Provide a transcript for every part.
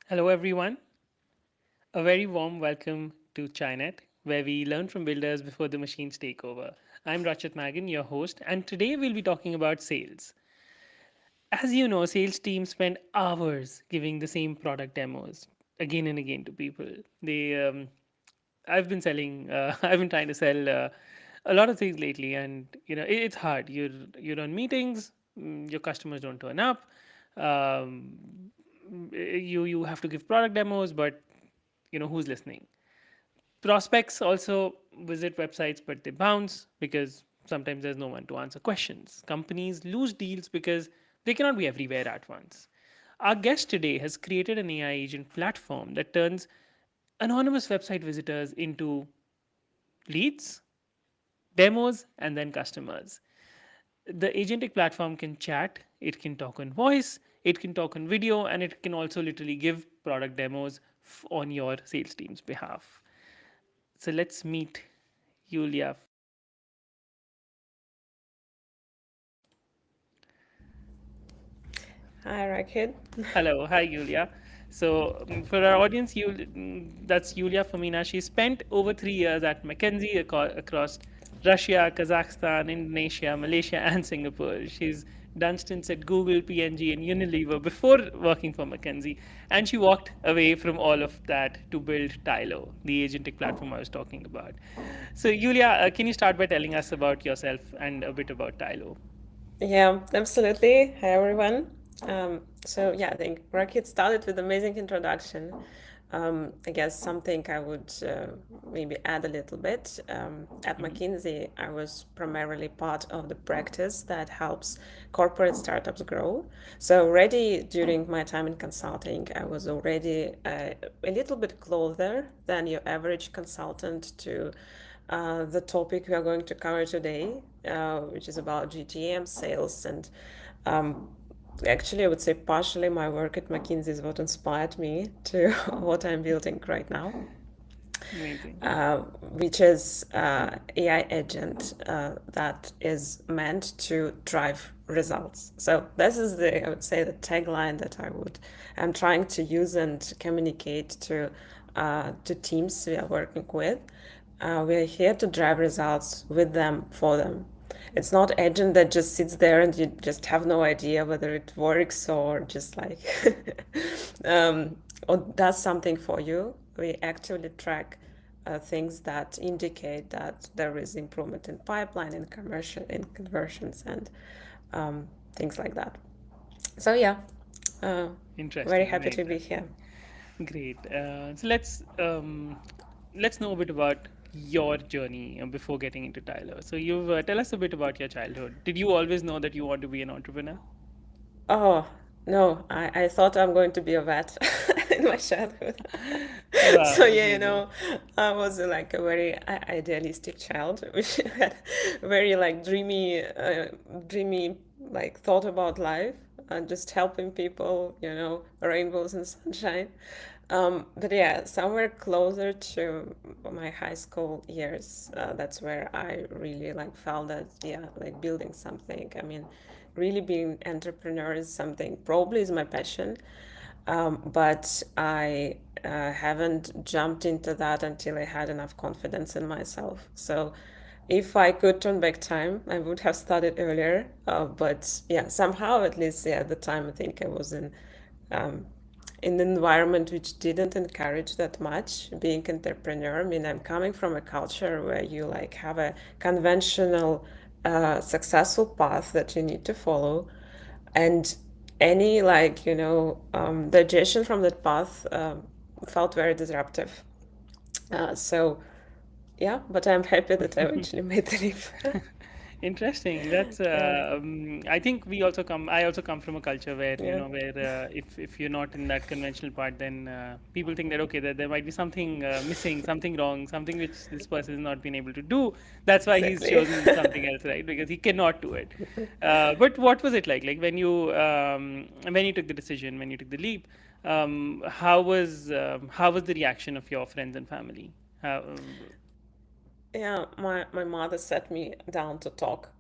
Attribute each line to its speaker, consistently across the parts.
Speaker 1: Hello, everyone. A very warm welcome to Chinet, where we learn from builders before the machines take over. I'm Rachit Magan, your host, and today we'll be talking about sales. As you know, sales teams spend hours giving the same product demos again and again to people. I've been selling, I've been trying to sell a lot of things lately, and it's hard. You're on meetings, your customers don't turn up. Um, you have to give product demos, but who's listening. Prospects also visit websites, but they bounce because sometimes there's no one to answer questions. Companies lose deals because they cannot be everywhere at once. Our guest today has created an AI agent platform that turns anonymous website visitors into leads, demos, and then customers. The agentic platform can chat, it can talk on voice, it can talk on video, and it can also literally give product demos on your sales team's behalf. So let's meet Yuliya.
Speaker 2: Hi, Rakid.
Speaker 1: Hello, hi Yulia. So for our audience, that's Yuliya Fomina. She spent over 3 years at McKinsey across Russia, Kazakhstan, Indonesia, Malaysia, and Singapore. She's done stints at Google, P&G, and Unilever before working for McKinsey, and she walked away from all of that to build Tailo, the agentic platform I was talking about. So Yulia, can you start by telling us about yourself and a bit about Tailo?
Speaker 2: Yeah, absolutely. Hi, everyone. I think Rakid started with amazing introduction. I guess something I would maybe add a little bit. At
Speaker 1: Mhm.
Speaker 2: McKinsey, I was primarily part of the practice that helps corporate startups grow. So already during my time in consulting, I was already a little bit closer than your average consultant to the topic we are going to cover today, which is about GTM sales. And um, actually, I would say partially my work at McKinsey is what inspired me to what I'm building right now,
Speaker 1: Amazing.
Speaker 2: which is AI agent that is meant to drive results. So this is I would say, the tagline that I'm trying to use and communicate to teams we are working with. We are here to drive results with them, for them. It's not agent that just sits there and you just have no idea whether it works or just like or does something for you. We actually track things that indicate that there is improvement in pipeline, in commercial, in conversions, and things like that. So yeah, uh, very
Speaker 1: Interesting.
Speaker 2: happy
Speaker 1: Very
Speaker 2: to be here.
Speaker 1: interesting. Great. So let's know a bit about your journey before getting into Tyler. So you tell us a bit about your childhood. Did you always know that you want to be an entrepreneur?
Speaker 2: Oh, no, I thought I'm going to be a vet in my childhood.
Speaker 1: Wow,
Speaker 2: So yeah,
Speaker 1: amazing.
Speaker 2: I was like a very idealistic child, which had very like dreamy like thought about life and just helping people, rainbows and sunshine. But yeah, somewhere closer to my high school years, that's where I really like felt that, yeah, like building something. I mean, really being entrepreneur is something probably is my passion, but I haven't jumped into that until I had enough confidence in myself. So if I could turn back time, I would have started earlier. But yeah, somehow at least, yeah, at the time I think I was um, in an environment which didn't encourage that much being entrepreneur. I mean, I'm coming from a culture where you like have a conventional successful path that you need to follow, and any like digestion from that path felt very disruptive. So yeah, but I'm happy that I eventually made the leap.
Speaker 1: Interesting. That's
Speaker 2: Yeah,
Speaker 1: I think we also come. I also come from a culture where
Speaker 2: yeah,
Speaker 1: where if you're not in that conventional part, then people think that okay, that there might be something missing, something wrong, something which this person has not been able to do. That's why he's
Speaker 2: exactly.
Speaker 1: chosen something else, right? Because he cannot do it. But what was it like? Like when you took the decision, when you took the leap, how was the reaction of your friends and family? How,
Speaker 2: Yeah, my mother sat me down to talk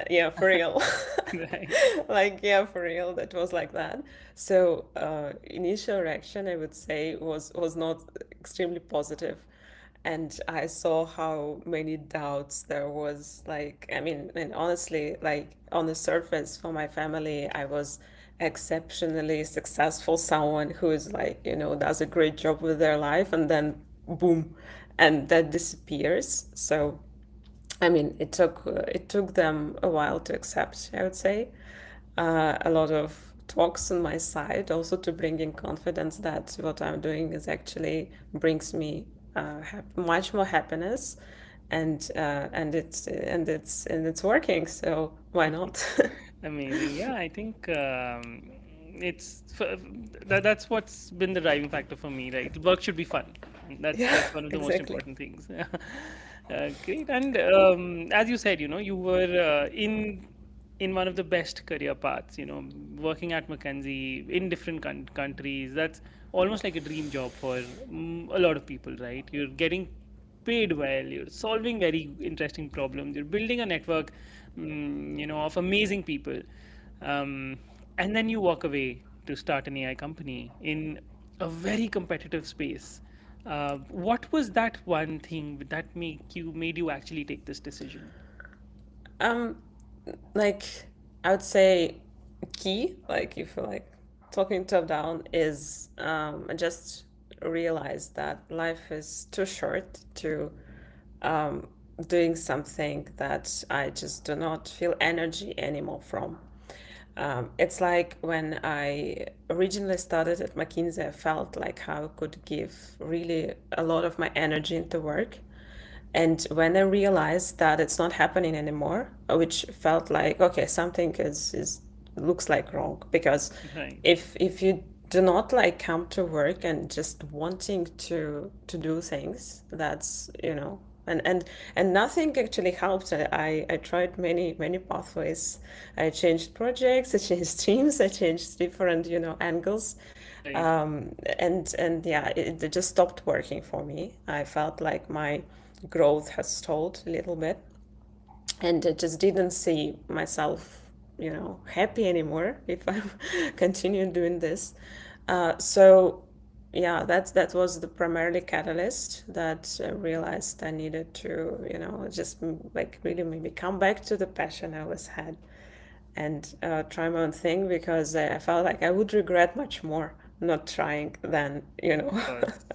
Speaker 2: Yeah, for real.
Speaker 1: Right.
Speaker 2: Like, yeah, for real, that was like that. So, initial reaction, I would say, was not extremely positive. And I saw how many doubts there was. Like, I mean, and honestly, like on the surface for my family, I was exceptionally successful, someone who is like, does a great job with their life, and then boom, and that disappears. So I mean, it took them a while to accept, I would say. A lot of talks on my side, also to bring in confidence that what I'm doing is actually brings me much more happiness, and it's working. So why not?
Speaker 1: Amazing. Yeah, I think that's what's been the driving factor for me, right? Work should be fun.
Speaker 2: Yeah,
Speaker 1: That's one of the most
Speaker 2: exactly.
Speaker 1: important things. Great. And as you said, you were in one of the best career paths. Working at McKinsey in different countries. That's almost like a dream job for a lot of people, right? You're getting paid well, you're solving very interesting problems, you're building a network, of amazing people, um, and then you walk away to start an AI company in a very competitive space. What was that one thing that made you actually take this decision?
Speaker 2: Um, like I would say key, like if you're like talking top down, is I just realize that life is too short to um, doing something that I just do not feel energy anymore from. It's like when I originally started at McKinsey, I felt like how I could give really a lot of my energy into work. And when I realized that it's not happening anymore, which felt like, okay, something is looks like wrong. Because
Speaker 1: Right,
Speaker 2: if you do not like come to work and just wanting to do things, that's, and nothing actually helped. I tried many pathways. I changed projects, I changed teams, I changed different, angles.
Speaker 1: right.
Speaker 2: And yeah, it just stopped working for me. I felt like my growth has stalled a little bit, and I just didn't see myself, happy anymore if I continue doing this. So yeah, that was the primarily catalyst that I realized I needed to, just like really maybe come back to the passion I always had, and try my own thing, because I felt like I would regret much more not trying than,
Speaker 1: Of course.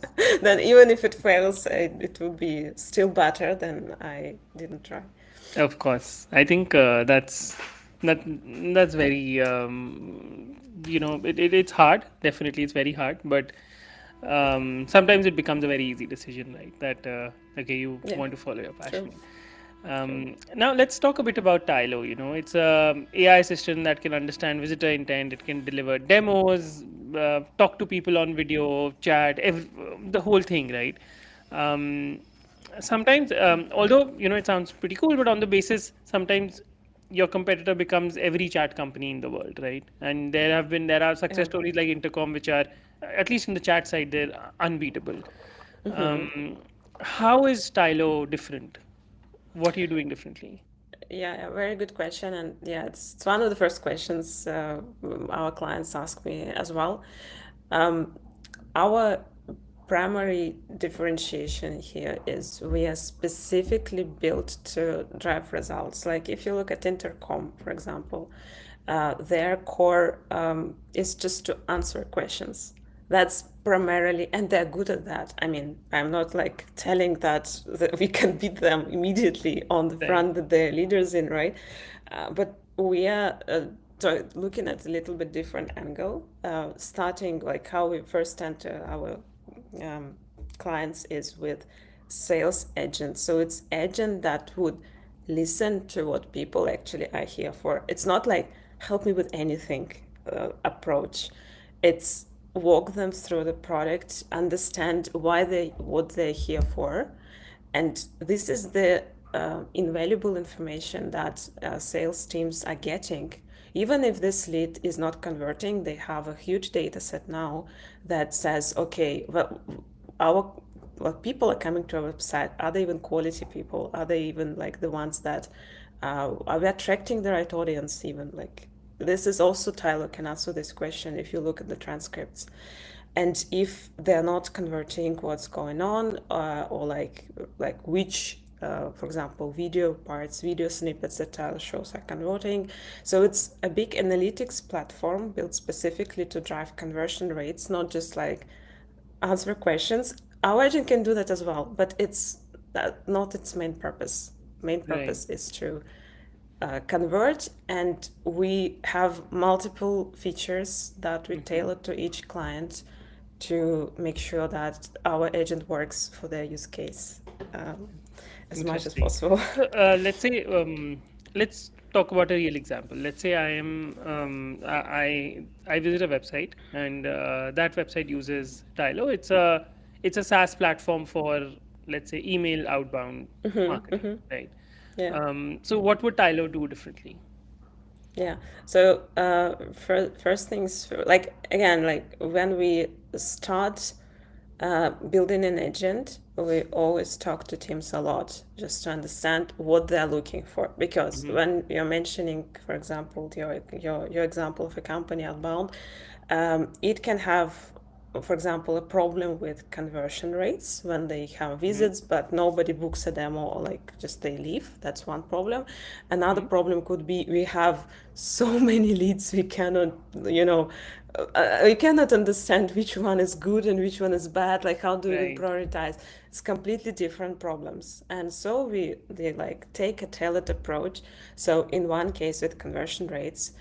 Speaker 2: than even if it fails, it would be still better than I didn't try.
Speaker 1: Of course, I think that's very it's hard. Definitely, it's very hard, but sometimes it becomes a very easy decision, right? That okay, you
Speaker 2: Yeah,
Speaker 1: want to follow your
Speaker 2: true,
Speaker 1: passion.
Speaker 2: true.
Speaker 1: Now let's talk a bit about Tailo. It's a AI assistant that can understand visitor intent. It can deliver demos, talk to people on video, chat, the whole thing, right? Um, Sometimes, although it sounds pretty cool, but on the basis, sometimes your competitor becomes every chat company in the world, right? And there are success
Speaker 2: Yeah.
Speaker 1: stories like Intercom, which are, at least in the chat side, they're unbeatable. Um, how is Tylo different? What are you doing differently?
Speaker 2: Yeah, yeah, very good question. And yeah, it's one of the first questions our clients ask me as well. Um, our primary differentiation here is we are specifically built to drive results. Like if you look at Intercom, for example, their core is just to answer questions. That's primarily, and they're good at that. I mean, I'm not like telling that we can beat them immediately on the
Speaker 1: Right.
Speaker 2: front that they're leaders in, right? But we are looking at a little bit different angle, starting like how we first enter our um, clients is with sales agents. So it's agent that would listen to what people actually are here for. It's not like help me with anything approach. It's walk them through the product, understand what they're here for, and this is the invaluable information that sales teams are getting. Even if this lead is not converting, they have a huge data set now that says, okay, well, our what people are coming to our website, are they even quality people? Are they even like the ones that are we attracting the right audience? Even like this is also Tailo can answer this question if you look at the transcripts, and if they're not converting, what's going on, or like which. For example, video parts, video snippets that Tailo shows are converting. So it's a big analytics platform built specifically to drive conversion rates, not just like answer questions. Our agent can do that as well, but it's not its main purpose. Main
Speaker 1: Right.
Speaker 2: purpose is to convert, and we have multiple features that we
Speaker 1: Hmm.
Speaker 2: tailor to each client to make sure that our agent works for their use case um, as much as
Speaker 1: Interesting.
Speaker 2: possible.
Speaker 1: So let's talk about a real example. Let's say I visit a website, and that website uses Tylo. It's a SaaS platform for, let's say, email outbound marketing, right?
Speaker 2: Yeah.
Speaker 1: So what would Tylo do differently?
Speaker 2: Yeah. So first things like again, like when we start building an agent, we always talk to teams a lot just to understand what they're looking for. Because
Speaker 1: Hmm.
Speaker 2: when you're mentioning, for example, your example of a company outbound, it can have, for example, a problem with conversion rates when they have
Speaker 1: Hmm.
Speaker 2: visits, but nobody books a demo or like just they leave. That's one problem. Another
Speaker 1: Hmm.
Speaker 2: problem could be we have so many leads we cannot, you know, we cannot understand which one is good and which one is bad. Like how do we even
Speaker 1: Right.
Speaker 2: prioritize? It's completely different problems, and so they like take a tailored approach. So in one case with conversion rates,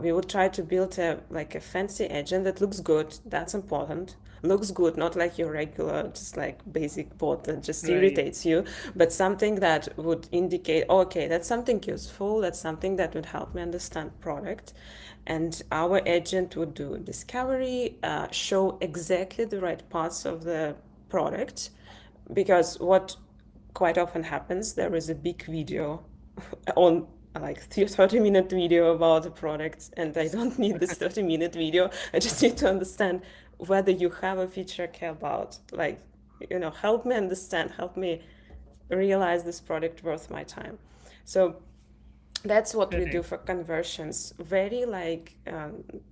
Speaker 2: we would try to build a fancy agent that looks good. That's important. Looks good, not like your regular, just like basic bot that just
Speaker 1: Right.
Speaker 2: irritates you, but something that would indicate, okay, that's something useful. That's something that would help me understand product. And our agent would do discovery, show exactly the right parts of the product, because what quite often happens, there is a big video on like 30-minute video about the product, and I don't need this 30-minute video. I just need to understand whether you have a feature I care about. Like, you know, help me understand, help me realize this product worth my time. So that's what we do
Speaker 1: Correct.
Speaker 2: for conversions. Very like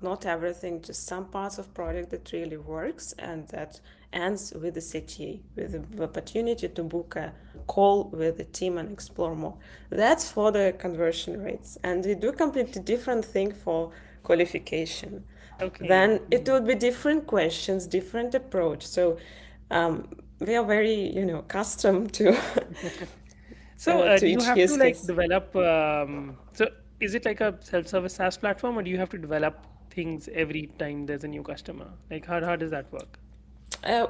Speaker 2: not everything, just some parts of product that really works, and that ends with the CTA, with the opportunity to book a call with the team and explore more. That's for the conversion rates, and we do completely different thing for qualification.
Speaker 1: Okay.
Speaker 2: Then it would be different questions, different approach. So we are very, you know, accustomed
Speaker 1: So,
Speaker 2: to
Speaker 1: do you
Speaker 2: each
Speaker 1: have to
Speaker 2: use
Speaker 1: like
Speaker 2: case.
Speaker 1: develop? So, is it like a self-service SaaS platform, or do you have to develop things every time there's a new customer? Like, how does that work?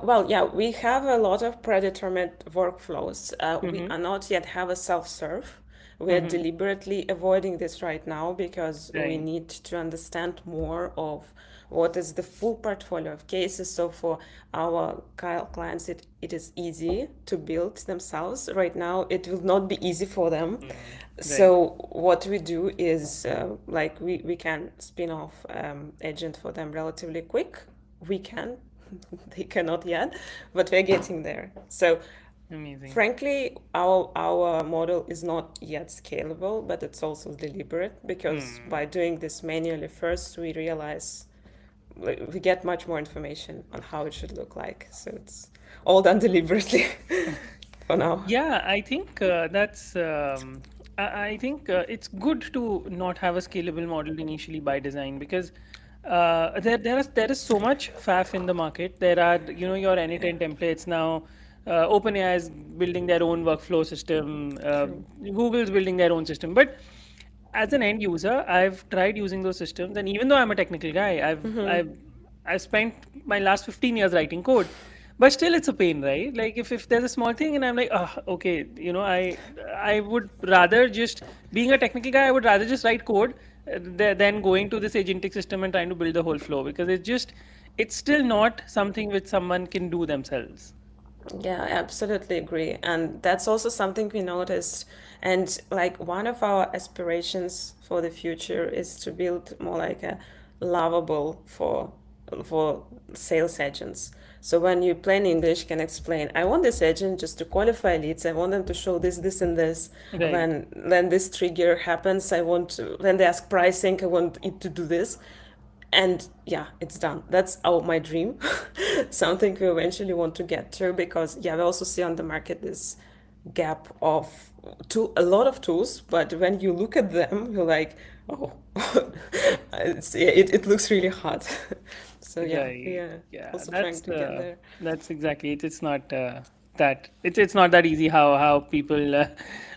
Speaker 2: Well, yeah, we have a lot of predetermined workflows. We
Speaker 1: Mm-hmm.
Speaker 2: are not yet have a self-serve. We are
Speaker 1: Mm-hmm.
Speaker 2: deliberately avoiding this right now because we
Speaker 1: Right.
Speaker 2: need to understand more of what is the full portfolio of cases. So for our clients, it is easy to build themselves. Right now, it will not be easy for them.
Speaker 1: Mm. Right.
Speaker 2: So what we do is like we can spin off agent for them relatively quick. We can, they cannot yet, but we're getting there. So
Speaker 1: Amazing.
Speaker 2: frankly, our model is not yet scalable, but it's also deliberate because
Speaker 1: Hmm.
Speaker 2: by doing this manually first, we realize we get much more information on how it should look like. So it's all done deliberately for now.
Speaker 1: Yeah, I think that's. I think it's good to not have a scalable model initially by design, because there is so much faff in the market. There are, your
Speaker 2: Yeah,
Speaker 1: N10 templates now. OpenAI is building their own workflow system.
Speaker 2: true.
Speaker 1: Google's building their own system. But as an end user, I've tried using those systems, and even though I'm a technical guy, I've spent my last 15 years writing code, but still it's a pain, right? Like if there's a small thing and I'm like, oh, okay, I would rather just, being a technical guy, I would rather just write code than going to this agentic system and trying to build the whole flow, because it's still not something which someone can do themselves.
Speaker 2: Yeah, I absolutely agree. And that's also something we noticed. And like one of our aspirations for the future is to build more like a lovable for sales agents. So when you plain English can explain, I want this agent just to qualify leads. I want them to show this, this, and this.
Speaker 1: Right.
Speaker 2: When this trigger happens, when they ask pricing, I want it to do this. And yeah, it's done. That's my dream. Something we eventually want to get to, because yeah, we also see on the market this gap of a lot of tools, but when you look at them, you're like, oh, it looks really hard. So yeah, we
Speaker 1: Right.
Speaker 2: are
Speaker 1: Yeah,
Speaker 2: also trying to get there.
Speaker 1: that's exactly it. It's not that it's not that easy how people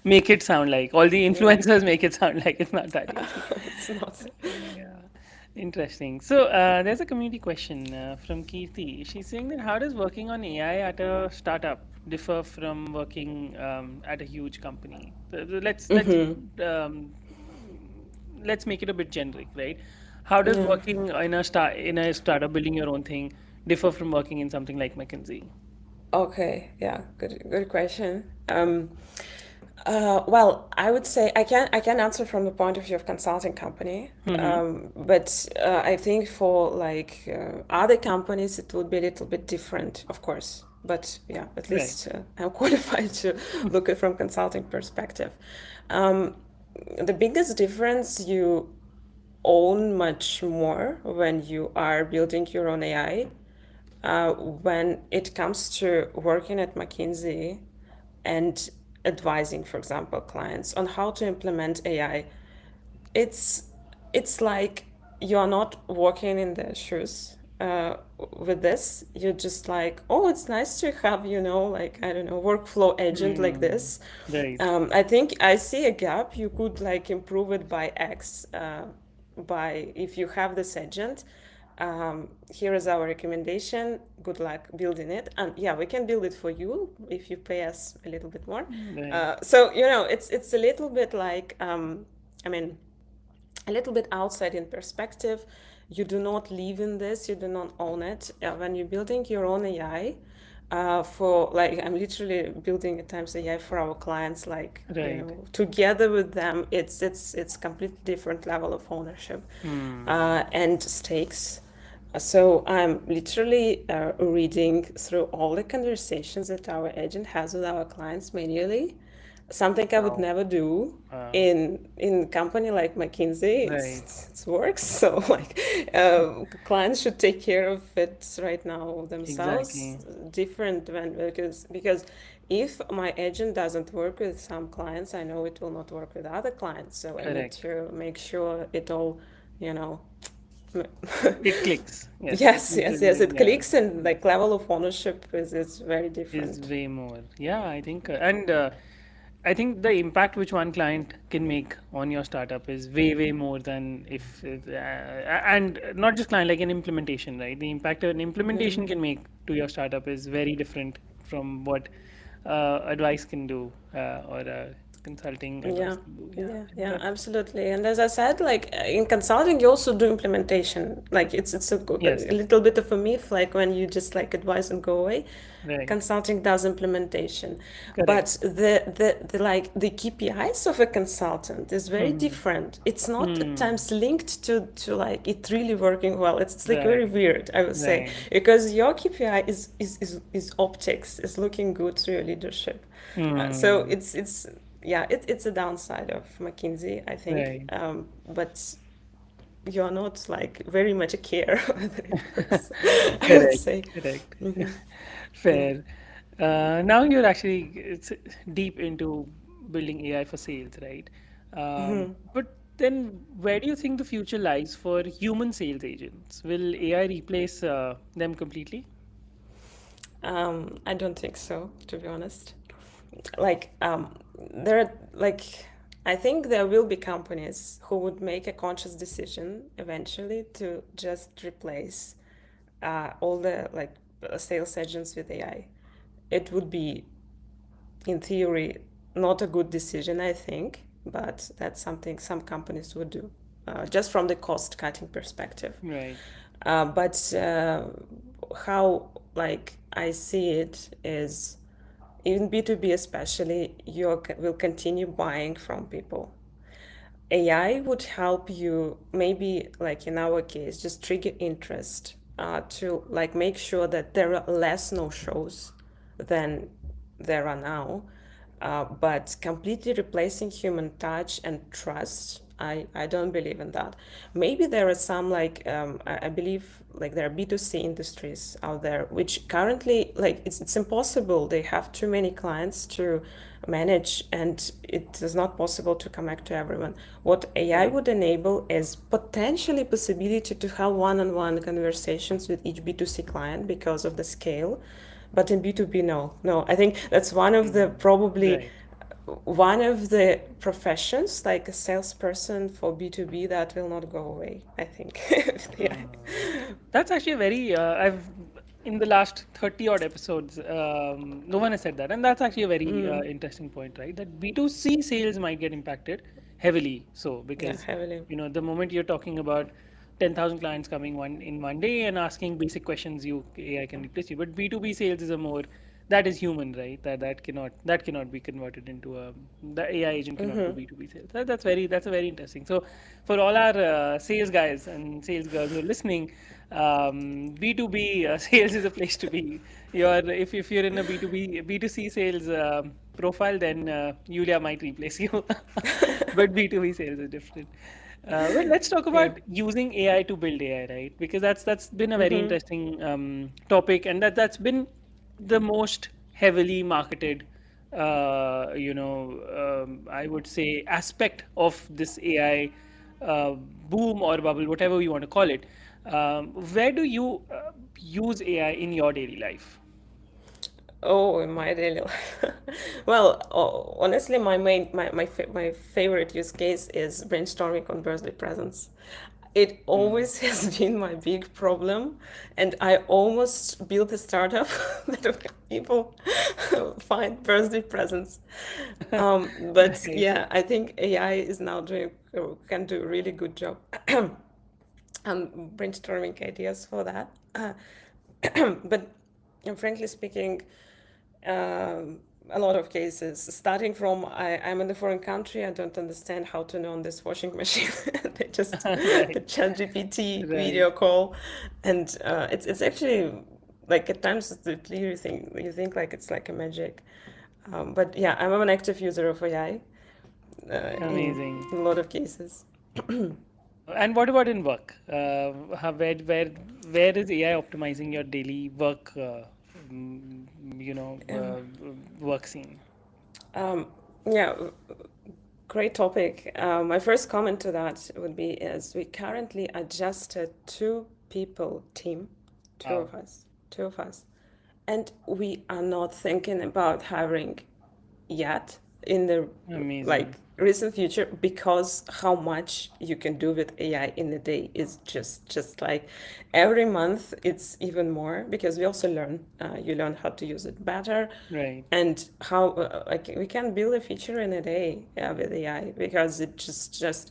Speaker 1: make it sound like. All the
Speaker 2: Yeah,
Speaker 1: influencers make it sound like it's not that easy.
Speaker 2: it's not.
Speaker 1: Yeah, interesting. So there's a community question from Kirti. She's saying that how does working on AI at a startup differ from working at a huge company? Um, let's make it a bit generic, right? How does
Speaker 2: Yeah.
Speaker 1: working in a startup, building your own thing, differ from working in something like McKinsey?
Speaker 2: Okay. Yeah. Good question. Well, I would say I can answer from the point of view of consulting company,
Speaker 1: Mm-hmm.
Speaker 2: but I think for like other companies it would be a little bit different, of course. But yeah, at
Speaker 1: Right.
Speaker 2: least I'm qualified to look at from consulting perspective. Um, the biggest difference, you own much more when you are building your own AI. When it comes to working at McKinsey and advising, for example, clients on how to implement AI, it's it's like you're not walking in their shoes with this. You're just like, oh, it's nice to have, like, I don't know, workflow agent like
Speaker 1: Mm,
Speaker 2: this.
Speaker 1: right.
Speaker 2: I think I see a gap. You could like improve it by X, by if you have this agent. Here is our recommendation. Good luck building it. And yeah, we can build it for you if you pay us a little bit more.
Speaker 1: Right.
Speaker 2: So it's a little bit like, I mean, a little bit outside in perspective. You do not live in this, you do not own it. When you're building your own AI, for like, I'm literally building at times AI for our clients, like,
Speaker 1: Right.
Speaker 2: together with them, it's completely different level of ownership
Speaker 1: Hmm.
Speaker 2: and stakes. So I'm literally reading through all the conversations that our agent has with our clients manually. Something I would
Speaker 1: Wow.
Speaker 2: never do
Speaker 1: Uh,
Speaker 2: in a company like McKinsey.
Speaker 1: right.
Speaker 2: It's works. So like, clients should take care of it right now themselves.
Speaker 1: Exactly.
Speaker 2: Different when because if my agent doesn't work with some clients, I know it will not work with other clients. So I need
Speaker 1: Correct.
Speaker 2: to make sure it all, you know,
Speaker 1: It clicks. Yes.
Speaker 2: yes, yes, yes. It
Speaker 1: Yeah.
Speaker 2: clicks, and like level of ownership is very
Speaker 1: Is
Speaker 2: different.
Speaker 1: way more. Yeah, I think, and I think the impact which one client can make on your startup is way more than and not just client, like an implementation, right? The impact an
Speaker 2: Yeah.
Speaker 1: implementation can make to your startup is very different from what advice can do or consulting advice
Speaker 2: Yeah,
Speaker 1: can do. Yeah,
Speaker 2: yeah,
Speaker 1: I think
Speaker 2: yeah,
Speaker 1: that,
Speaker 2: absolutely. And as I said, like in consulting, you also do implementation. Like it's
Speaker 1: yes,
Speaker 2: a little bit of a myth, like when you just like advise and go away.
Speaker 1: right,
Speaker 2: Consulting does implementation,
Speaker 1: correct.
Speaker 2: but the like the KPIs of a consultant is very
Speaker 1: Hmm.
Speaker 2: different. It's not at
Speaker 1: Hmm.
Speaker 2: times linked to like it really working well. It's like very
Speaker 1: Right,
Speaker 2: weird, I would say,
Speaker 1: right.
Speaker 2: because your KPI is optics, is looking good through your leadership. So
Speaker 1: Hmm.
Speaker 2: it's yeah, it's a downside of McKinsey, I think.
Speaker 1: Right.
Speaker 2: But you're not like very much a care whether it works, I would
Speaker 1: Correct,
Speaker 2: say.
Speaker 1: correct.
Speaker 2: Yeah.
Speaker 1: Fair. Now you're actually deep into building AI for sales, right? But then where do you think the future lies for human sales agents? Will AI replace them completely?
Speaker 2: I don't think so, to be honest. Like, there are like, I think there will be companies who would make a conscious decision eventually to just replace all the like sales agents with AI. It would be, in theory, not a good decision, I think, but that's something some companies would do, just from the cost cutting perspective.
Speaker 1: Right.
Speaker 2: But how like I see it is, in B2B especially, you will continue buying from people. AI would help you, maybe like in our case, just trigger interest to like make sure that there are less no shows than there are now, but completely replacing human touch and trust, I don't believe in that. Maybe there are some like I believe like there are B2C industries out there which currently like it's impossible. They have too many clients to manage and it is not possible to connect to everyone. What AI
Speaker 1: Right.
Speaker 2: would enable is potentially possibility to have one-on-one conversations with each B2C client because of the scale. But in B2B, no, no. I think that's one of the probably
Speaker 1: Right.
Speaker 2: one of the professions, like a salesperson for B2B, that will not go away, I think. Yeah.
Speaker 1: That's actually a very I've in the last 30 odd episodes, no one has said that, and that's actually a very interesting point, right? That B2C sales might get impacted heavily, so
Speaker 2: Yeah,
Speaker 1: because
Speaker 2: heavily.
Speaker 1: the moment you're talking about 10,000 clients coming one day and asking basic questions, you AI can replace you. But B2B sales is a more that is human, right? That cannot be converted into a the AI agent cannot do B2B sales. That's a very interesting. So for all our sales guys and sales girls who are listening, B2B sales is a place to be. If you're in a B2C sales profile, then Yulia might replace you. But B2B sales is different. Well, let's talk
Speaker 2: Yeah.
Speaker 1: about using AI to build AI, right? Because that's been a very interesting topic, and that's been the most heavily marketed, I would say, aspect of this AI boom or bubble, whatever we want to call it. Where do you use AI in your daily life?
Speaker 2: Oh, in my daily life. Well, honestly, my favorite use case is brainstorming on birthday presents. It
Speaker 1: Mm.
Speaker 2: always has been my big problem, and I almost built a startup that where people find birthday presents. But
Speaker 1: Nice.
Speaker 2: yeah, I think AI is now doing can do a really good job brainstorming ideas for that. But frankly speaking, a lot of cases, starting from I'm in a foreign country, I don't understand how to turn on this washing machine. They just
Speaker 1: Right.
Speaker 2: the chat GPT
Speaker 1: Right.
Speaker 2: video call, and it's actually like at times it's literally you think like it's like a magic. But yeah, I'm an active user of AI in
Speaker 1: Amazing.
Speaker 2: a lot of cases.
Speaker 1: And what about in work? Where is AI optimizing your daily work? Mm, Work scene.
Speaker 2: Um, yeah, great topic. My first comment to that would be is we currently adjusted two people team,
Speaker 1: Wow,
Speaker 2: two of us, and we are not thinking about hiring yet in the like
Speaker 1: amazing.
Speaker 2: recent future because how much you can do with AI in a day is just like every month it's even more because we also learn you learn how to use it better
Speaker 1: Right.
Speaker 2: and how like we can build a feature in a day with AI because it just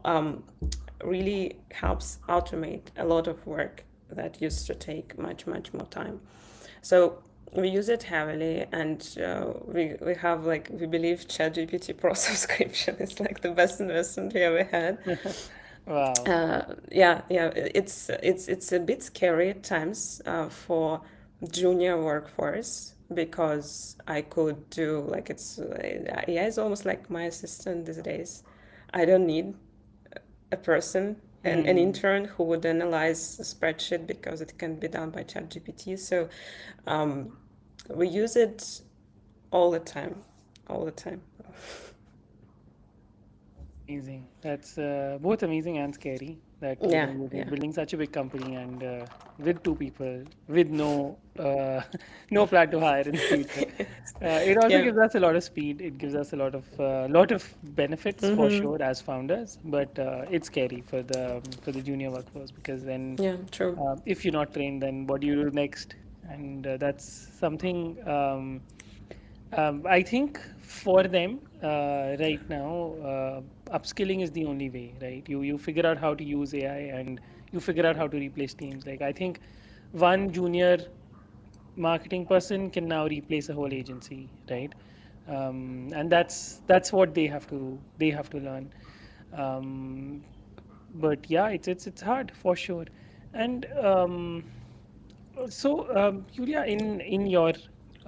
Speaker 2: um, really helps automate a lot of work that used to take much more time. So we use it heavily, and we have like we believe ChatGPT Pro subscription is like the best investment we ever had.
Speaker 1: Wow.
Speaker 2: Yeah, it's a bit scary at times for junior workforce because I could do like it's AI is almost like my assistant these days. I don't need a person, an
Speaker 1: Hmm.
Speaker 2: intern who would analyze a spreadsheet because it can be done by ChatGPT. So um, we use it all the time, all the time.
Speaker 1: Amazing. That's both amazing and scary that
Speaker 2: Yeah,
Speaker 1: you're
Speaker 2: yeah,
Speaker 1: building such a big company and with two people with no no plan to hire in the future. It also
Speaker 2: yeah.
Speaker 1: gives us a lot of speed. It gives us a lot of benefits for sure as founders, but it's scary for the junior workforce because then
Speaker 2: Yeah, true.
Speaker 1: if you're not trained, then what do you do next? And that's something. I think for them right now, upskilling is the only way, right? You figure out how to use AI and you figure out how to replace teams. Like I think one junior marketing person can now replace a whole agency, right? And that's what they have to learn. Um, but yeah, it's hard for sure. And Yulia, in your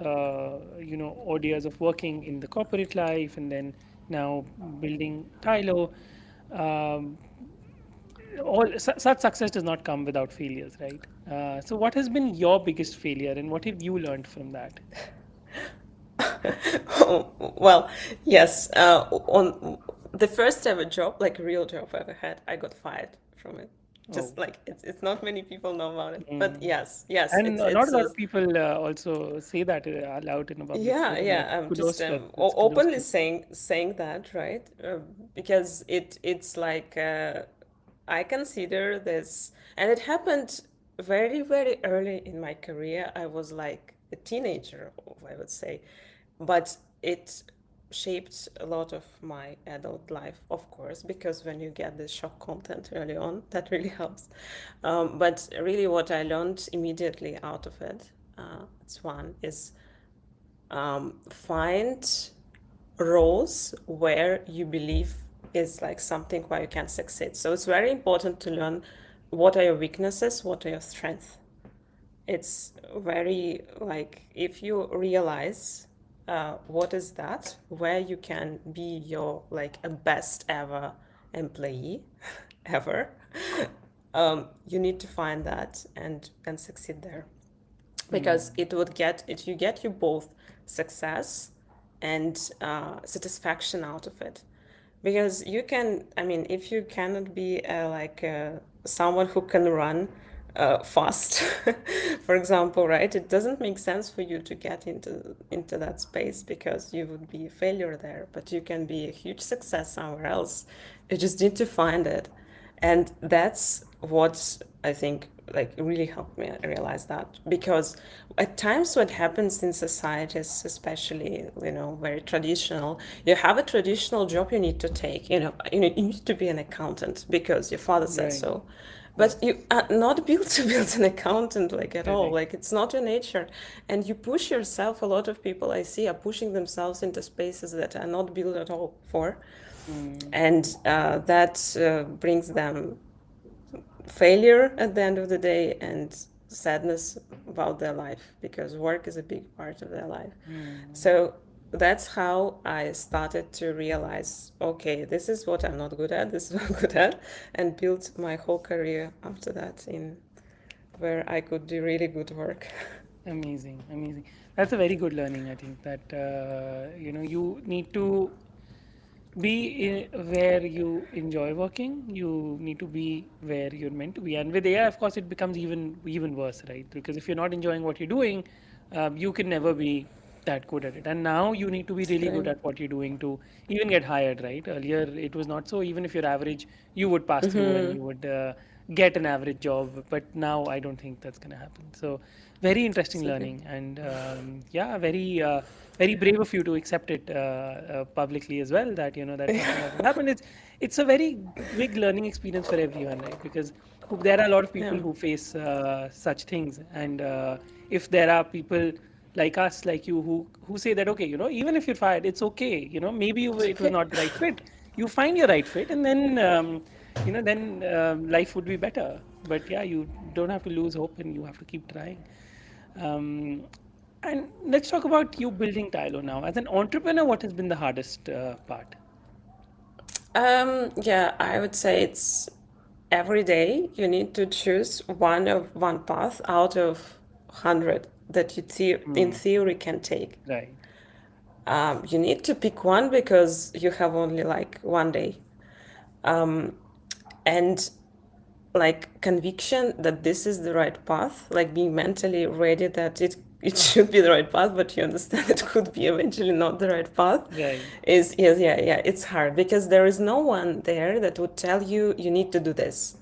Speaker 1: odd years of working in the corporate life and then now building Tailo, um, such success does not come without failures, right? So, what has been your biggest failure, and what have you learned from that?
Speaker 2: Well, yes. On the first ever job, like real job I ever had, I got fired from it.
Speaker 1: Oh,
Speaker 2: Just like it's not many people know about it, but
Speaker 1: mm.
Speaker 2: yes, yes,
Speaker 1: And not a lot of people also say that out in the public. So,
Speaker 2: yeah,
Speaker 1: like,
Speaker 2: yeah. I'm
Speaker 1: kudos
Speaker 2: just
Speaker 1: to that's kudos
Speaker 2: openly
Speaker 1: to.
Speaker 2: saying that, right? Because it's like I consider this, and it happened very early in my career. I was like a teenager, I would say, but it shaped a lot of my adult life, of course, because when you get this shock content early on, that really helps. But really, what I learned immediately out of it, it's one is find roles where you believe is like something where you can succeed. So it's very important to learn what are your weaknesses, what are your strengths. It's very like if you realize what is that, where you can be your like a best ever employee ever, you need to find that and succeed there because
Speaker 1: Mm,
Speaker 2: it would get it you get you both success and satisfaction out of it because you can I mean if you cannot be someone who can run fast for example, right, it doesn't make sense for you to get into that space because you would be a failure there, but you can be a huge success somewhere else. You just need to find it, and that's what I think like really helped me realize that because at times what happens in societies, especially very traditional, you have a traditional job you need to take, you need to be an accountant because your father said
Speaker 1: right.
Speaker 2: so, but
Speaker 1: Yes.
Speaker 2: you are not built to build an accountant like at all,
Speaker 1: Correct.
Speaker 2: like it's not your nature, and you push yourself. A lot of people I see are pushing themselves into spaces that are not built at all for,
Speaker 1: Mm,
Speaker 2: and that brings them failure at the end of the day and sadness about their life because work is a big part of their life.
Speaker 1: mm.
Speaker 2: So that's how I started to realize okay, this is what I'm not good at, this is what I'm good at, and built my whole career after that in where I could do really good work.
Speaker 1: Amazing, amazing. That's a very good learning. I think that you need to be where you enjoy working. You need to be where you're meant to be. And with AI, of course, it becomes even worse, right? Because if you're not enjoying what you're doing, you can never be that good at it. And now you need to be really good
Speaker 2: Right.
Speaker 1: at what you're doing to even get hired, right? Earlier, it was not so. Even if you're average, you would pass through and you would get an average job. But now I don't think that's going to happen. So very interesting
Speaker 2: Absolutely.
Speaker 1: learning, and yeah, very brave of you to accept it publicly as well. That that's something that will happen. It's a very big learning experience for everyone, right? Because there are a lot of
Speaker 2: Yeah.
Speaker 1: people who face such things, and if there are people like us, like you, who say that okay, even if you're fired, it's okay. Maybe
Speaker 2: It's
Speaker 1: it was
Speaker 2: okay.
Speaker 1: not the right fit. You find your right fit, and then life would be better. But yeah, you don't have to lose hope, and you have to keep trying. Um, and let's talk about you building Tylo now. As an entrepreneur, what has been the hardest part?
Speaker 2: Yeah, I would say it's every day you need to choose one path out of 100 that you in
Speaker 1: Hmm.
Speaker 2: theory can take.
Speaker 1: Right.
Speaker 2: You need to pick one because you have only like one day. And like conviction that this is the right path, like being mentally ready that it should be the right path, but you understand it could be eventually not the right path,
Speaker 1: Right.
Speaker 2: is yes, yeah, it's hard because there is no one there that would tell you you need to do this.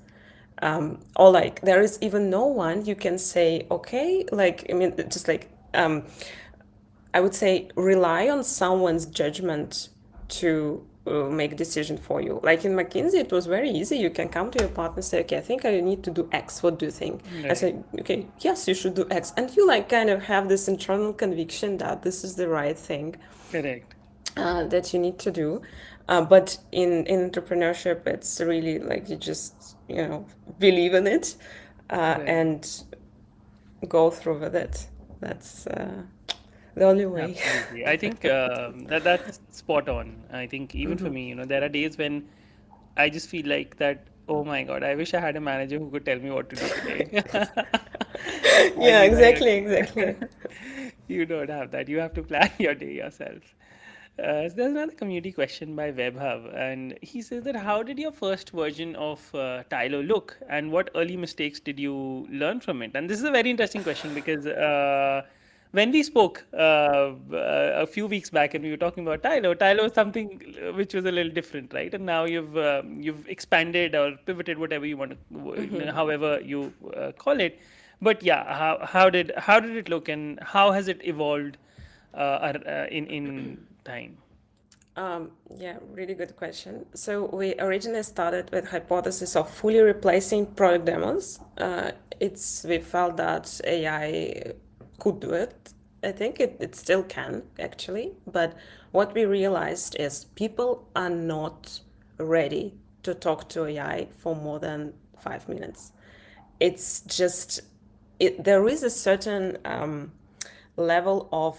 Speaker 2: Or like there is even no one you can say okay, like I mean just like I would say rely on someone's judgment to make decision for you. Like in McKinsey, it was very easy. You can come to your partner and say, "Okay, I think I need to do X. What do you think?" I
Speaker 1: Right.
Speaker 2: say, "Okay, yes, you should do X," and you like kind of have this internal conviction that this is the right thing
Speaker 1: Correct.
Speaker 2: that you need to do. But in entrepreneurship, it's really like you just believe in it.
Speaker 1: Right.
Speaker 2: and go through with it. That's the only way.
Speaker 1: Absolutely. I think that's spot on. I think even for me, there are days when I just feel like that, oh my God, I wish I had a manager who could tell me what to do today. I'd
Speaker 2: Yeah,
Speaker 1: be like,
Speaker 2: exactly, exactly.
Speaker 1: okay, you don't have that. You have to plan your day yourself. So there's another community question by WebHub, and he says that how did your first version of Tailo look, and what early mistakes did you learn from it? And this is a very interesting question because when we spoke a few weeks back and we were talking about Tailo is something which was a little different, right? And now you've expanded or pivoted, whatever you want to, however you call it. But yeah, how did it look, and how has it evolved in time?
Speaker 2: Yeah, really good question. So we originally started with hypothesis of fully replacing product demos. We felt that AI could do it. I think it still can actually, but what we realized is people are not ready to talk to AI for more than 5 minutes. It's just there is a certain level of,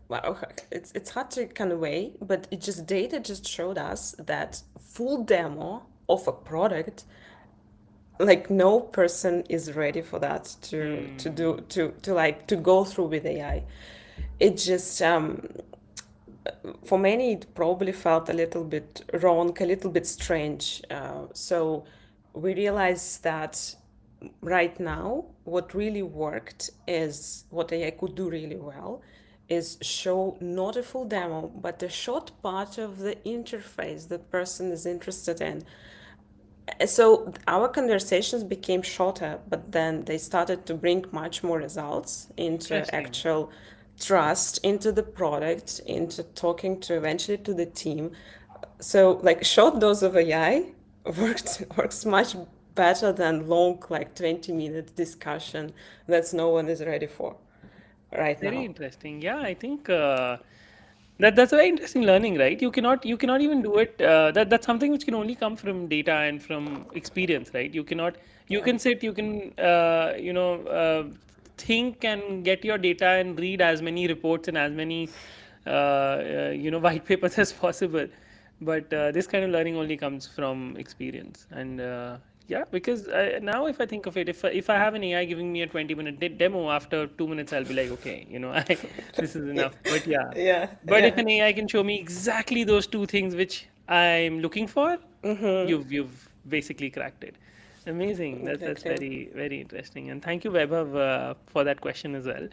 Speaker 2: well, it's hard to kind of weigh, but it just data just showed us that full demo of a product, like no person is ready for that to do
Speaker 1: Hmm.
Speaker 2: to like to go through with AI. It just for many it probably felt a little bit wrong, a little bit strange. So we realized that right now what really worked is what AI could do really well is show not a full demo but a short part of the interface the person is interested in. So our conversations became shorter, but then they started to bring much more results into
Speaker 1: Interesting.
Speaker 2: actual trust into the product, into talking to eventually to the team. So like short dose of AI works much better than long like 20-minute discussion that no one is ready for right
Speaker 1: Very
Speaker 2: now.
Speaker 1: interesting. Yeah, I think that's a very interesting learning, right? You cannot even do it. That's something which can only come from data and from experience, right? You
Speaker 2: Yeah.
Speaker 1: can sit, you can think and get your data and read as many reports and as many white papers as possible. But this kind of learning only comes from experience. And yeah, because now if I think of it, if I have an AI giving me a 20-minute demo, after 2 minutes I'll be like, okay, this is
Speaker 2: Yeah.
Speaker 1: enough. But yeah,
Speaker 2: Yeah.
Speaker 1: but if
Speaker 2: Yeah.
Speaker 1: an AI can show me exactly those two things which I'm looking for, you've basically cracked it. Amazing. That's
Speaker 2: Exactly.
Speaker 1: very very interesting. And thank you, Vaibhav, for that question as well.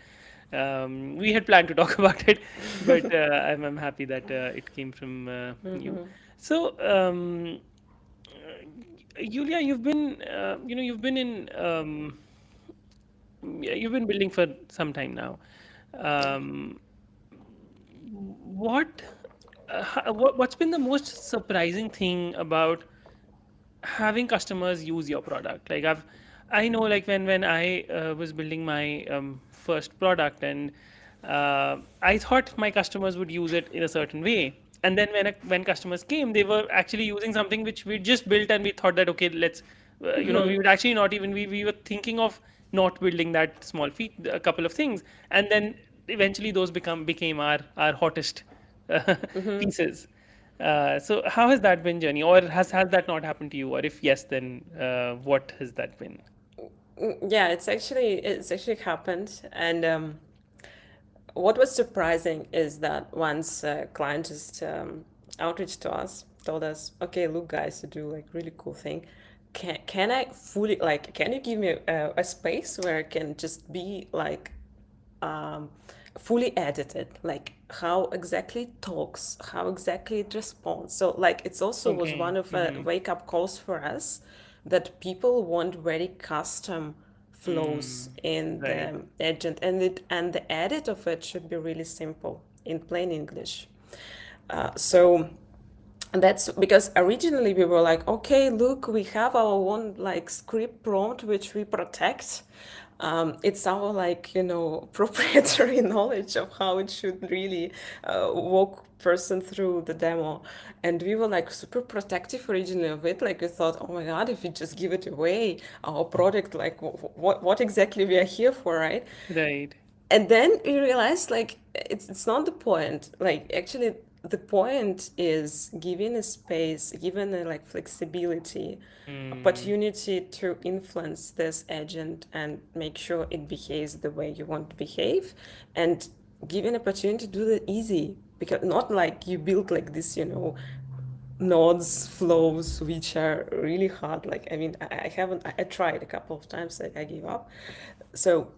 Speaker 1: We had planned to talk about it, but I'm happy that it came from you. So, Yulia, you've been in, yeah, you've been building for some time now. Um, what, what's been the most surprising thing about having customers use your product? Like I know, like when I was building my first product, and I thought my customers would use it in a certain way, and then when customers came, they were actually using something which we just built, and we thought that, okay, let's we would actually not even, we were thinking of not building that small feat, a couple of things, and then eventually those became our hottest pieces. So how has that been, journey, or has that not happened to you? Or if yes, then what has that been?
Speaker 2: Yeah, it's actually happened, and what was surprising is that once a client just outreach to us, told us, "Okay, look, guys, to do like really cool thing. Can I fully like? Can you give me a space where I can just be like um, fully edited, like how exactly it talks, how exactly it responds. So like it's also was one
Speaker 1: Okay.
Speaker 2: of the
Speaker 1: Mm-hmm.
Speaker 2: wake up calls for us that people want very custom flows
Speaker 1: Mm.
Speaker 2: in
Speaker 1: Right.
Speaker 2: the agent, and the edit of it should be really simple in plain English. So that's because originally we were like, okay, look, we have our own like script prompt which we protect. It's our like proprietary knowledge of how it should really walk person through the demo. And we were like super protective originally of it, like we thought, oh my god, if we just give it away, our product, like what exactly we are here for, right?
Speaker 1: Right.
Speaker 2: And then we realized like it's not the point, like actually the point is giving a space, giving a like flexibility,
Speaker 1: Mm,
Speaker 2: opportunity to influence this agent and make sure it behaves the way you want to behave, and giving opportunity to do it easy, because not like you build like this nodes, flows, which are really hard. Like, I mean, I haven't, I tried a couple of times, like I gave up. So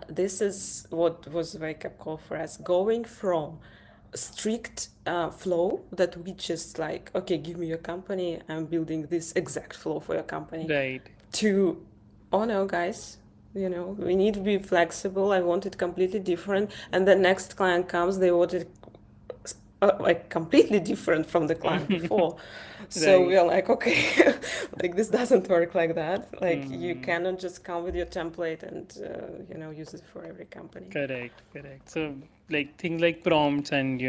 Speaker 2: this is what was a wake up call for us, going from strict flow that we just like, okay, give me your company, I'm building this exact flow for your company,
Speaker 1: right.
Speaker 2: to, oh no, guys, we need to be flexible. I want it completely different. And the next client comes, they want it like completely different from the client before. So we
Speaker 1: Right.
Speaker 2: are like, okay, like this doesn't work like that. Like you
Speaker 1: Mm,
Speaker 2: cannot just come with your template and use it for every company.
Speaker 1: correct. Correct. So, like things like prompts and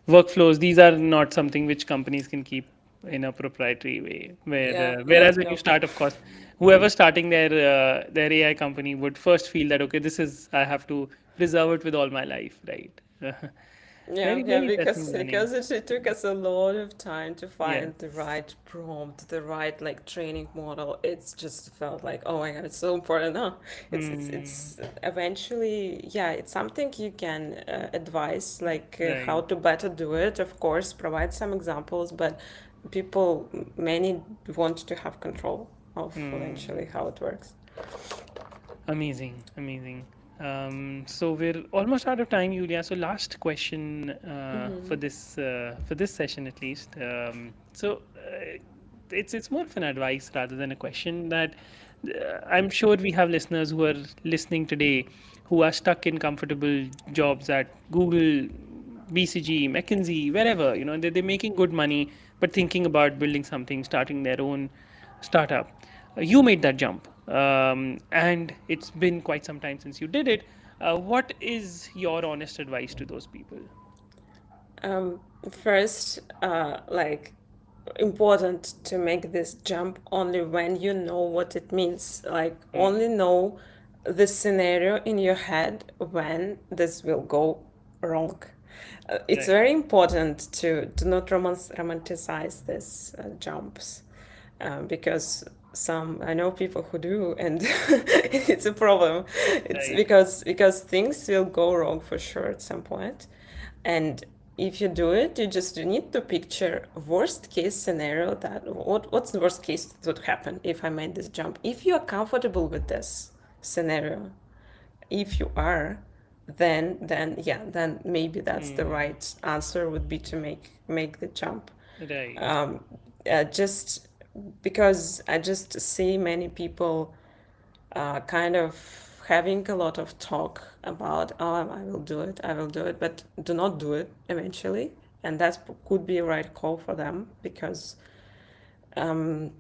Speaker 1: workflows, these are not something which companies can keep in a proprietary way.
Speaker 2: Yeah, yeah,
Speaker 1: Whereas when you
Speaker 2: no.
Speaker 1: start, of course, whoever starting their AI company would first feel that okay, this is I have to preserve it with all my life, right?
Speaker 2: Yeah,
Speaker 1: Very
Speaker 2: yeah,
Speaker 1: very interesting learning.
Speaker 2: because it took us a lot of time to find the
Speaker 1: Yes.
Speaker 2: right prompt, the right like training model. It's just felt like, oh my God, it's so important. No,
Speaker 1: Hmm.
Speaker 2: it's eventually, yeah, it's something you can advise, like how
Speaker 1: Right.
Speaker 2: to better do it. Of course, provide some examples, but people, many want to have control of
Speaker 1: Hmm.
Speaker 2: eventually how it works.
Speaker 1: Amazing, amazing. So we're almost out of time, Yulia. So last question for this session at least. It's more of an advice rather than a question that I'm sure we have listeners who are listening today who are stuck in comfortable jobs at Google, BCG, McKinsey, wherever. They're making good money, but thinking about building something, starting their own startup. You made that jump, and it's been quite some time since you did it. What is your honest advice to those people?
Speaker 2: First, like important to make this jump only when you know what it means. Like
Speaker 1: Mm,
Speaker 2: only know the scenario in your head when this will go wrong. It's
Speaker 1: right.
Speaker 2: very important to do not romanticize these jumps, because some, I know people who do, and it's a problem. It's
Speaker 1: Right.
Speaker 2: because things will go wrong for sure at some point. And if you do it, you need to picture worst case scenario, that what's the worst case that would happen if I made this jump. If you are comfortable with this scenario, if you are, then yeah, then maybe that's the
Speaker 1: Mm,
Speaker 2: right answer, would be to make the jump.
Speaker 1: right.
Speaker 2: Just because I just see many people kind of having a lot of talk about, oh, I will do it, I will do it, but do not do it eventually. And that could be a right call for them, because no,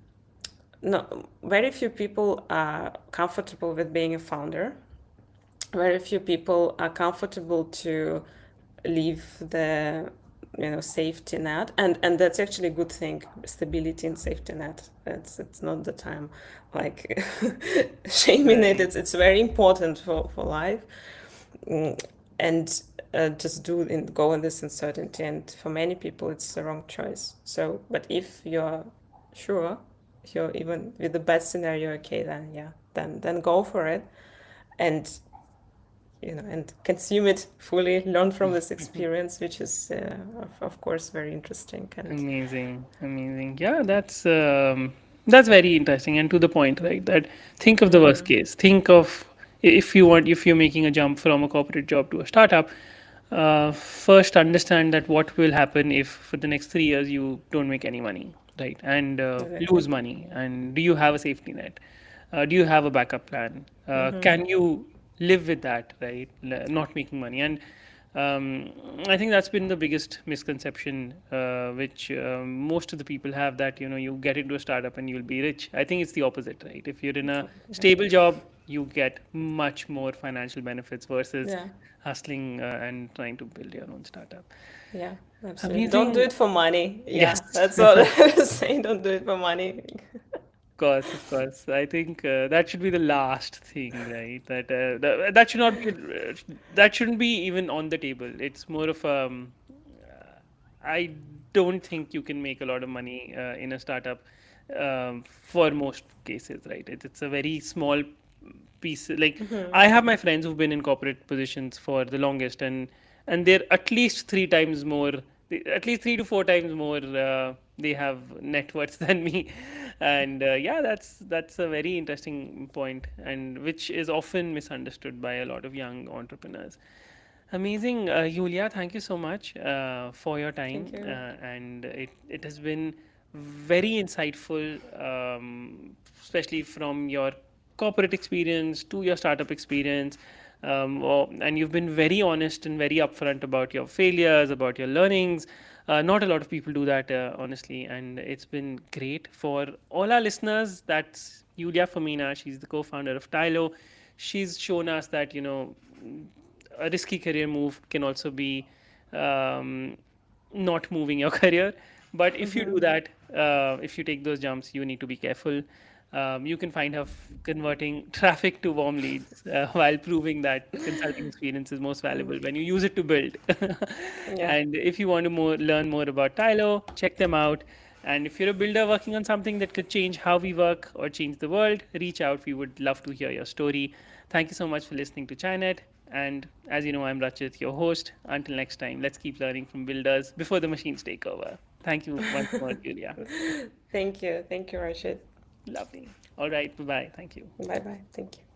Speaker 2: very few people are comfortable with being a founder. Very few people are comfortable to leave the safety net, and that's actually a good thing, stability and safety net. It's not the time like shaming it.
Speaker 1: Right.
Speaker 2: It's very important for life. And just go in this uncertainty, and for many people it's the wrong choice. So but if you're sure, you're even with the best scenario, okay, then yeah, then go for it. And and consume it fully, learn from this experience, which is, of course, very interesting. And
Speaker 1: Amazing, amazing. Yeah, that's very interesting and to the point, right? That think of the worst case. Think of if you're making a jump from a corporate job to a startup. First, understand that what will happen if for the next 3 years you don't make any money, right? And
Speaker 2: exactly.
Speaker 1: lose money. And do you have a safety net? Do you have a backup plan? Can you live with that, right? Not making money and um, I think that's been the biggest misconception, which most of the people have, that you get into a startup and you'll be rich. I think it's the opposite, right? If you're in a
Speaker 2: Okay.
Speaker 1: stable job, you get much more financial benefits versus
Speaker 2: Yeah.
Speaker 1: hustling and trying to build your own startup.
Speaker 2: Yeah. Absolutely. Don't do
Speaker 1: Amazing.
Speaker 2: it for money. Yeah.
Speaker 1: Yes.
Speaker 2: That's what I was saying. Don't do it for money.
Speaker 1: Course, of course. I think that should be the last thing, right? That should not be that shouldn't be even on the table. It's more of I don't think you can make a lot of money in a startup for most cases, right? It's a very small piece. Like, I have my friends who've been in corporate positions for the longest, and they're at least three times more, at least 3 to 4 times more. They have net worths than me, and yeah, that's a very interesting point, and which is often misunderstood by a lot of young entrepreneurs. Amazing, Yulia. Thank you so much for your
Speaker 2: Thank
Speaker 1: time,
Speaker 2: you.
Speaker 1: and it has been very insightful, especially from your corporate experience to your startup experience. And you've been very honest and very upfront about your failures, about your learnings. Not a lot of people do that, honestly, and it's been great for all our listeners. That's Yuliya Fomina. She's the co-founder of Tailo. She's shown us that a risky career move can also be um, not moving your career. But if you do that, if you take those jumps, you need to be careful. You can find her converting traffic to warm leads while proving that consulting experience is most valuable when you use it to build.
Speaker 2: Yeah.
Speaker 1: And if you want to learn more about Tylo, check them out. And if you're a builder working on something that could change how we work or change the world, reach out. We would love to hear your story. Thank you so much for listening to Chinet. And as you know, I'm Rachit, your host. Until next time, let's keep learning from builders before the machines take over. Thank you once more, Julia.
Speaker 2: Thank you. Thank you, Rashid.
Speaker 1: Lovely. All right. Bye bye. Thank you.
Speaker 2: Bye bye. Thank you.